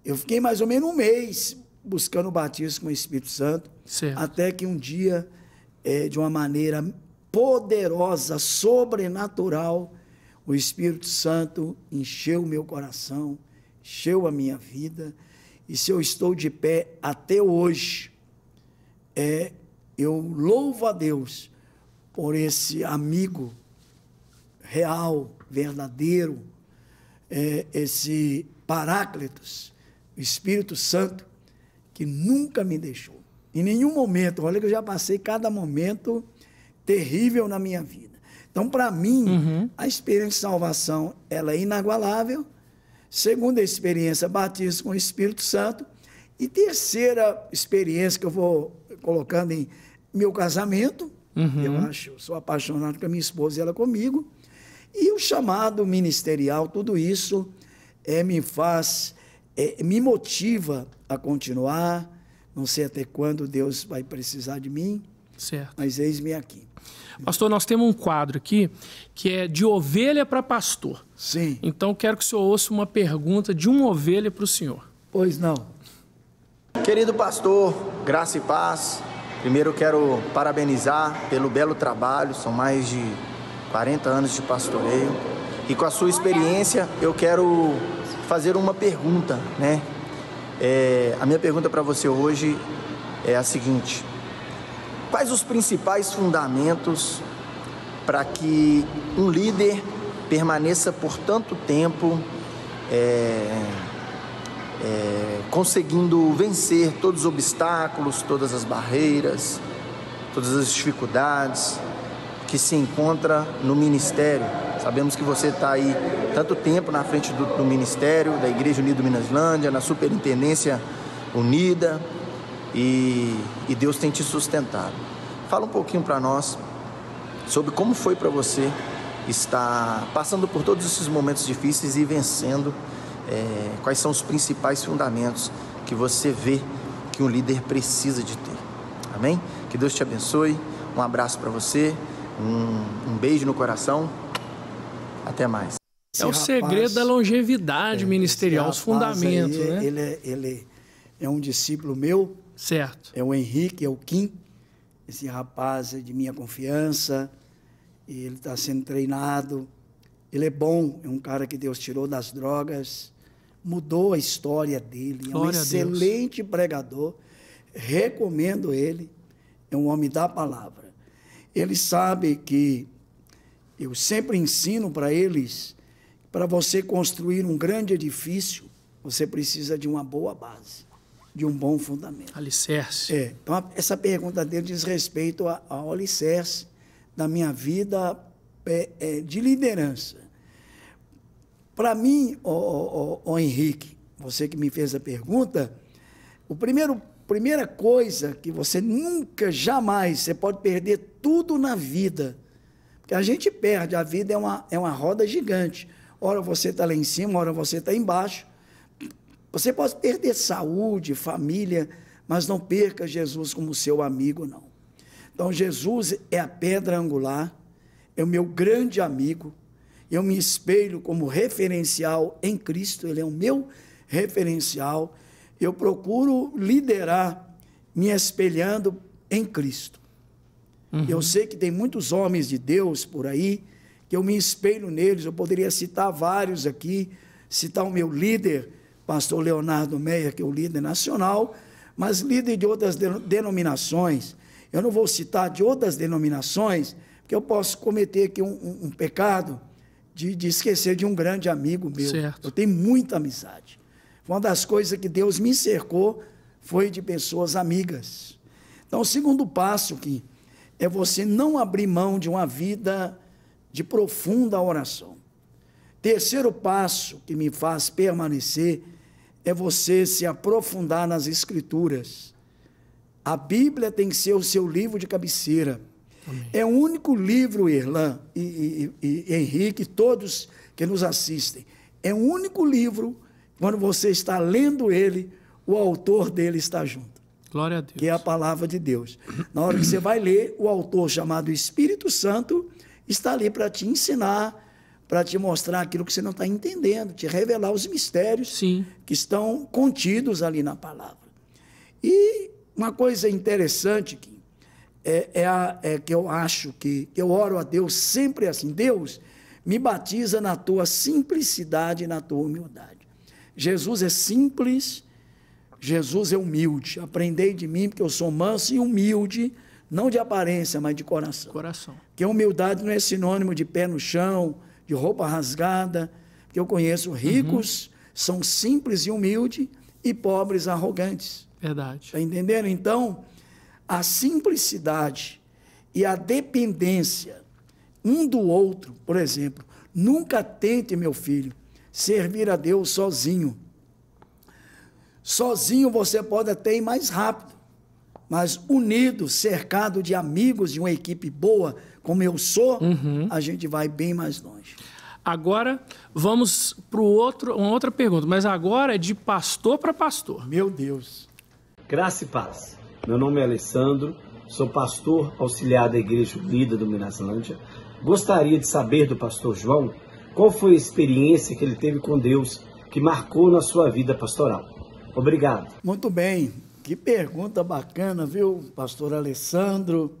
Eu fiquei mais ou menos um mês buscando o batismo com o Espírito Santo, até que um dia, de uma maneira poderosa, sobrenatural, o Espírito Santo encheu o meu coração, encheu a minha vida, e se eu estou de pé até hoje, eu louvo a Deus por esse amigo real, verdadeiro, esse Paráclitos, o Espírito Santo, que nunca me deixou. Em nenhum momento, olha que eu já passei cada momento terrível na minha vida. Então, para mim, a experiência de salvação, ela é inagualável. Segunda experiência, batismo com o Espírito Santo. E terceira experiência que eu vou colocando em meu casamento. Eu sou apaixonado com a minha esposa e ela comigo. E o chamado ministerial, tudo isso me faz, me motiva a continuar. Não sei até quando Deus vai precisar de mim, certo. Mas eis-me aqui. Pastor, nós temos um quadro aqui que é de ovelha para pastor. Sim. Então, quero que o senhor ouça uma pergunta de uma ovelha para o senhor. Pois não. Querido pastor, graça e paz. Primeiro eu quero parabenizar pelo belo trabalho, são mais de 40 anos de pastoreio. E com a sua experiência, eu quero fazer uma pergunta, né? A minha pergunta para você hoje é a seguinte: quais os principais fundamentos para que um líder permaneça por tanto tempo conseguindo vencer todos os obstáculos, todas as barreiras, todas as dificuldades que se encontra no ministério? Sabemos que você está aí tanto tempo na frente do ministério, da Igreja Unida do Minaslândia, na Superintendência Unida, e Deus tem te sustentado. Fala um pouquinho para nós sobre como foi para você estar passando por todos esses momentos difíceis e vencendo. Quais são os principais fundamentos que você vê que um líder precisa de ter. Amém? Que Deus te abençoe. Um abraço para você, um beijo no coração. Até mais. É o segredo da longevidade ministerial, os fundamentos, aí, né? Ele é um discípulo meu. Certo. É o Henrique, é o Kim. Esse rapaz é de minha confiança. E ele está sendo treinado. Ele é bom, é um cara que Deus tirou das drogas, mudou a história dele. É um excelente pregador. Recomendo ele. É um homem da palavra. Ele sabe que eu sempre ensino para eles, para você construir um grande edifício, você precisa de uma boa base, de um bom fundamento. Alicerce. Então, essa pergunta dele diz respeito ao alicerce da minha vida de liderança. Para mim, Henrique, você que me fez a pergunta, primeira coisa que você nunca, jamais, você pode perder tudo na vida. Porque a gente perde, a vida é uma roda gigante. Ora você está lá em cima, ora você está embaixo. Você pode perder saúde, família, mas não perca Jesus como seu amigo, não. Então, Jesus é a pedra angular, é o meu grande amigo. Eu me espelho como referencial em Cristo, Ele é o meu referencial. Eu procuro liderar me espelhando em Cristo. Eu sei que tem muitos homens de Deus por aí, que eu me espelho neles. Eu poderia citar vários aqui, citar o meu líder, pastor Leonardo Meyer, que é o líder nacional, mas líder de outras denominações. Eu não vou citar de outras denominações, porque eu posso cometer aqui um pecado de esquecer de um grande amigo meu. Certo. Eu tenho muita amizade. Uma das coisas que Deus me cercou foi de pessoas amigas. Então, o segundo passo que é você não abrir mão de uma vida de profunda oração. Terceiro passo que me faz permanecer é você se aprofundar nas Escrituras. A Bíblia tem que ser o seu livro de cabeceira. Amém. É o único livro, Irlan e Henrique, todos que nos assistem, é o único livro, quando você está lendo ele, o autor dele está junto. Glória a Deus. Que é a palavra de Deus. Na hora que você vai ler, o autor chamado Espírito Santo está ali para te ensinar, para te mostrar aquilo que você não está entendendo, te revelar os mistérios que estão contidos ali na palavra. E uma coisa interessante que eu acho que eu oro a Deus sempre assim: Deus, me batiza na tua simplicidade e na tua humildade. Jesus é simples, Jesus é humilde. Aprendei de mim, porque eu sou manso e humilde, não de aparência, mas de coração. Porque humildade não é sinônimo de pé no chão, de roupa rasgada, porque eu conheço ricos, são simples e humildes, e pobres arrogantes. Verdade. Está entendendo? Então, a simplicidade e a dependência um do outro, por exemplo, nunca tente, meu filho, servir a Deus sozinho. Sozinho você pode até ir mais rápido, mas unido, cercado de amigos, de uma equipe boa, como eu sou, a gente vai bem mais longe. Agora vamos para uma outra pergunta, mas agora é de pastor para pastor. Meu Deus. Graça e paz. Meu nome é Alessandro, sou pastor auxiliar da Igreja Unida do Minaslândia. Gostaria de saber do pastor João qual foi a experiência que ele teve com Deus que marcou na sua vida pastoral. Obrigado. Muito bem. Que pergunta bacana, viu, pastor Alessandro?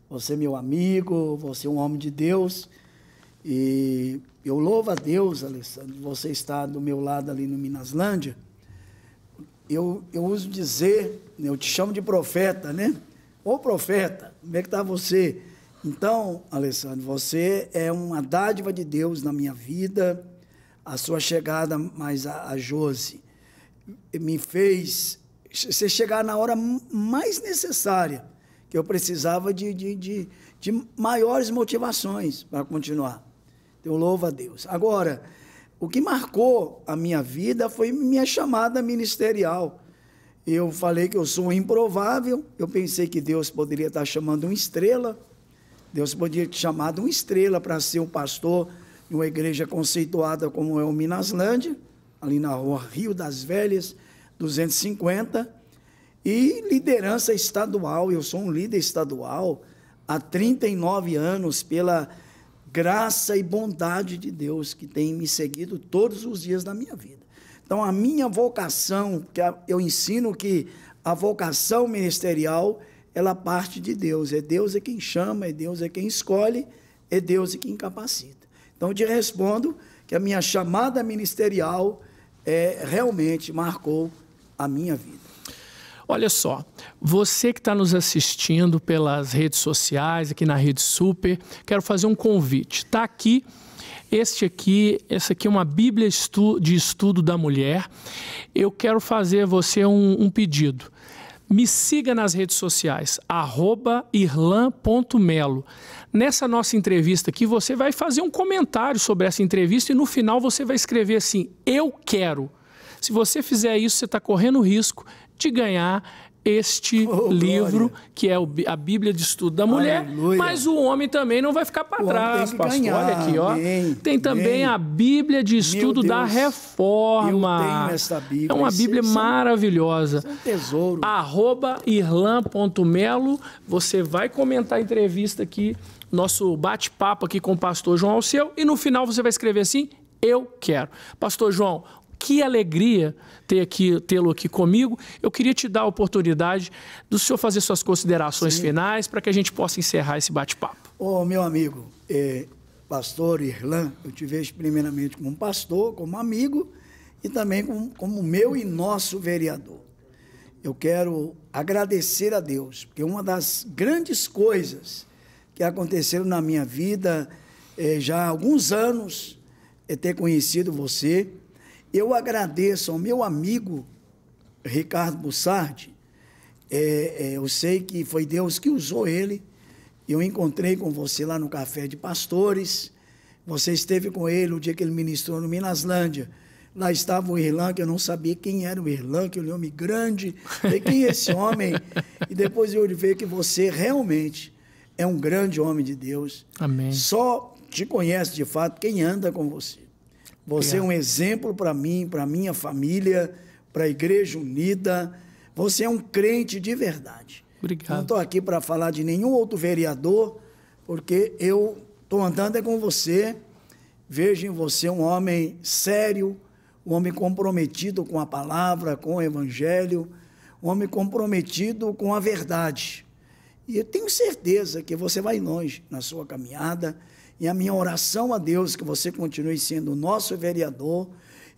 Você é meu amigo, você é um homem de Deus. E eu louvo a Deus, Alessandro, você está do meu lado ali no Minaslândia. Eu uso dizer, eu te chamo de profeta, né? Ô profeta, como é que está você? Então, Alessandro, você é uma dádiva de Deus na minha vida. A sua chegada mais a Josi me fez você chegar na hora mais necessária, que eu precisava de maiores motivações para continuar. Eu louvo a Deus. Agora, o que marcou a minha vida foi minha chamada ministerial. Eu falei que eu sou improvável, eu pensei que Deus poderia estar chamando uma estrela, Deus poderia ter chamado uma estrela para ser um pastor em uma igreja conceituada como é o Minaslândia, ali na rua Rio das Velhas, 250, e liderança estadual. Eu sou um líder estadual há 39 anos, pela graça e bondade de Deus que tem me seguido todos os dias da minha vida. Então, a minha vocação, que eu ensino que a vocação ministerial, ela parte de Deus. É Deus quem chama, é Deus quem escolhe, é Deus quem capacita. Então, eu te respondo que a minha chamada ministerial realmente marcou a minha vida. Olha só, você que está nos assistindo pelas redes sociais, aqui na Rede Super, quero fazer um convite. Está aqui, essa aqui é uma Bíblia de Estudo da Mulher. Eu quero fazer você um pedido. Me siga nas redes sociais, @irlan.melo. Nessa nossa entrevista aqui, você vai fazer um comentário sobre essa entrevista e no final você vai escrever assim, eu quero. Se você fizer isso, você está correndo o risco de ganhar este livro, glória, que é a Bíblia de Estudo da Mulher. Aleluia. Mas o homem também não vai ficar para trás, pastor. Ganhar. Olha aqui, ó. Amém. Tem também a Bíblia de Estudo da Reforma. Eu tenho essa Bíblia. É uma Bíblia maravilhosa. É um tesouro. @irlan.melo. Você vai comentar a entrevista aqui, nosso bate-papo aqui com o pastor João Alceu, e no final você vai escrever assim, eu quero. Pastor João, que alegria tê-lo aqui comigo. Eu queria te dar a oportunidade do senhor fazer suas considerações finais para que a gente possa encerrar esse bate-papo. Meu amigo, pastor Irlan, eu te vejo primeiramente como um pastor, como amigo e também como meu e nosso vereador. Eu quero agradecer a Deus, porque uma das grandes coisas que aconteceram na minha vida já há alguns anos é ter conhecido você. Eu agradeço ao meu amigo Ricardo Bussardi. Eu sei que foi Deus que usou ele. Eu encontrei com você lá no Café de Pastores. Você esteve com ele o dia que ele ministrou no Minaslândia. Lá estava o Irlan, que eu não sabia quem era o Irlan, que ele é um homem grande. Falei, quem é esse homem? E depois eu vi que você realmente é um grande homem de Deus. Amém. Só te conhece de fato quem anda com você. Você é um exemplo para mim, para minha família, para a Igreja Unida. Você é um crente de verdade. Obrigado. Não estou aqui para falar de nenhum outro vereador, porque eu estou andando com você. Vejo em você um homem sério, um homem comprometido com a palavra, com o Evangelho, um homem comprometido com a verdade. E eu tenho certeza que você vai longe na sua caminhada. E a minha oração a Deus que você continue sendo o nosso vereador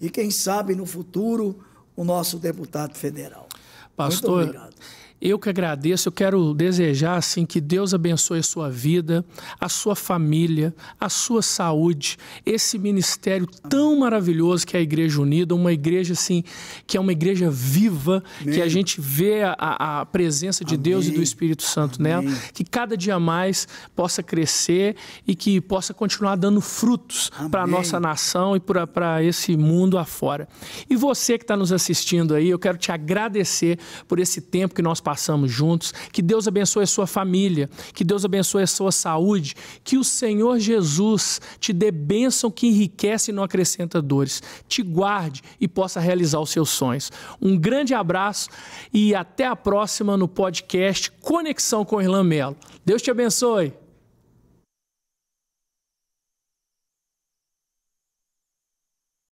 e, quem sabe, no futuro, o nosso deputado federal. Pastor, muito obrigado. Eu que agradeço, eu quero desejar assim, que Deus abençoe a sua vida, a sua família, a sua saúde, esse ministério tão maravilhoso que é a Igreja Unida, uma igreja assim, que é uma igreja viva, Amém. Que a gente vê a presença de Amém. Deus e do Espírito Santo Amém. Nela, que cada dia mais possa crescer e que possa continuar dando frutos para a nossa nação e para esse mundo afora. E você que está nos assistindo aí, eu quero te agradecer por esse tempo que nós passamos juntos. Que Deus abençoe a sua família, que Deus abençoe a sua saúde, que o Senhor Jesus te dê bênção que enriquece e não acrescenta dores, te guarde e possa realizar os seus sonhos. Um grande abraço e até a próxima no podcast Conexão com Irlan Mello. Deus te abençoe.